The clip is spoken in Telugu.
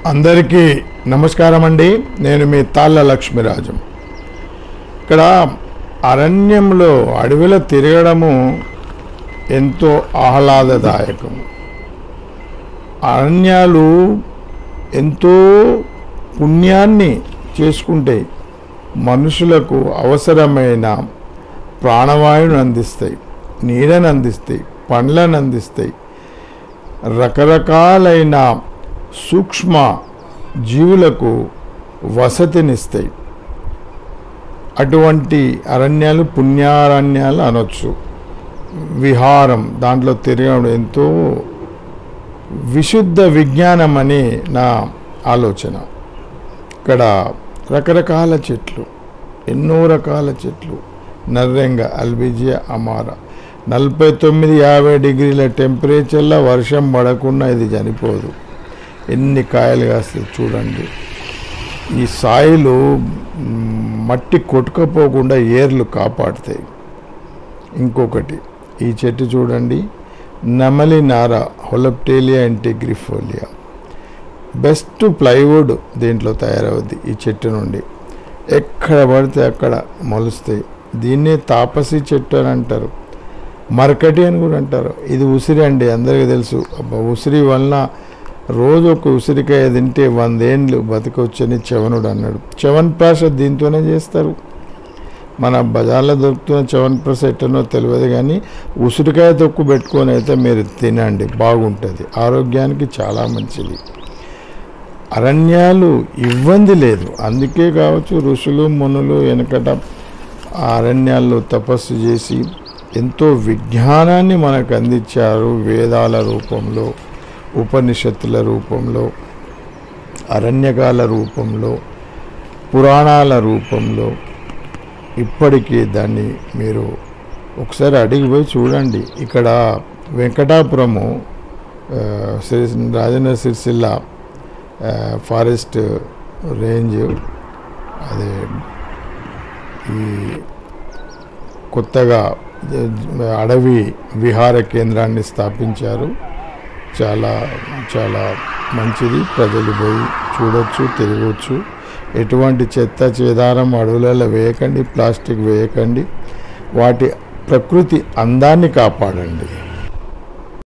అందరికీ నమస్కారం అండి. నేను మీ తాళ్ళ లక్ష్మీరాజు. ఇక్కడ అరణ్యంలో అడవిలో తిరగడము ఎంతో ఆహ్లాదదాయకము. అరణ్యాలు ఎంతో పుణ్యాన్ని చేసుకుంటే మనుషులకు అవసరమైన ప్రాణవాయువును అందిస్తాయి, నీడను అందిస్తాయి, పండ్లను అందిస్తాయి, రకరకాలైన సూక్ష్మ జీవులకు వసతినిస్తాయి. అటువంటి అరణ్యాలు పుణ్యారణ్యాలు అనొచ్చు. విహారం, దాంట్లో తిరగడం ఎంతో విశుద్ధ విజ్ఞానం అని నా ఆలోచన. ఇక్కడ రకరకాల చెట్లు, ఎన్నో రకాల చెట్లు, నర్రెంగ, అల్బిజియా, అమారా. 49-50 డిగ్రీల టెంపరేచర్లో వర్షం పడకుండా ఇది చనిపోదు. ఎన్ని కాయలు కాస్తాయి చూడండి. ఈ సాయిలు మట్టి కొట్టుకపోకుండా ఏర్లు కాపాడుతాయి. ఇంకొకటి ఈ చెట్టు చూడండి, నెమలి నార, హొలప్టేలియా ఇంటిగ్రిఫోలియా. బెస్ట్ ప్లైవుడ్ దీంట్లో తయారవుద్ది ఈ చెట్టు నుండి. ఎక్కడ పడితే అక్కడ మొలుస్తాయి. దీన్నే తాపసి చెట్టు అని అంటారు, మరకటి అని కూడా అంటారు. ఇది ఉసిరి అండి, అందరికీ తెలుసు. ఉసిరి వలన రోజు ఒక ఉసిరికాయ తింటే 100 ఏళ్ళు బతికొచ్చని చవనుడు అన్నాడు. చవన్ప్రాశ దీంతోనే చేస్తారు. మన బజార్లో దొరుకుతున్న చవన్ప్రాశ ఎట్టనో తెలియదు, కానీ ఉసిరికాయ తొక్కు పెట్టుకొని అయితే మీరు తినండి, బాగుంటుంది, ఆరోగ్యానికి చాలా మంచిది. అరణ్యాలు ఇబ్బంది లేదు. అందుకే కావచ్చు ఋషులు మునులు వెనకట అరణ్యాల్లో తపస్సు చేసి ఎంతో విజ్ఞానాన్ని మనకు అందించారు. వేదాల రూపంలో, ఉపనిషత్తుల రూపంలో, అరణ్యకాల రూపంలో, పురాణాల రూపంలో. ఇప్పటికీ దాన్ని మీరు ఒకసారి అడిగిపోయి చూడండి. ఇక్కడ వెంకటాపురము, రాజన్న సిరిసిల్ల ఫారెస్ట్ రేంజ్, అదే ఈ కొత్తగా అడవి విహార కేంద్రాన్ని స్థాపించారు. చాలా చాలా మంచిది. ప్రజలు పోయి చూడొచ్చు, తిరగవచ్చు. ఎటువంటి చెత్త చెదారం అడవులలో వేయకండి, ప్లాస్టిక్ వేయకండి. వాటి ప్రకృతి అందాన్ని కాపాడండి.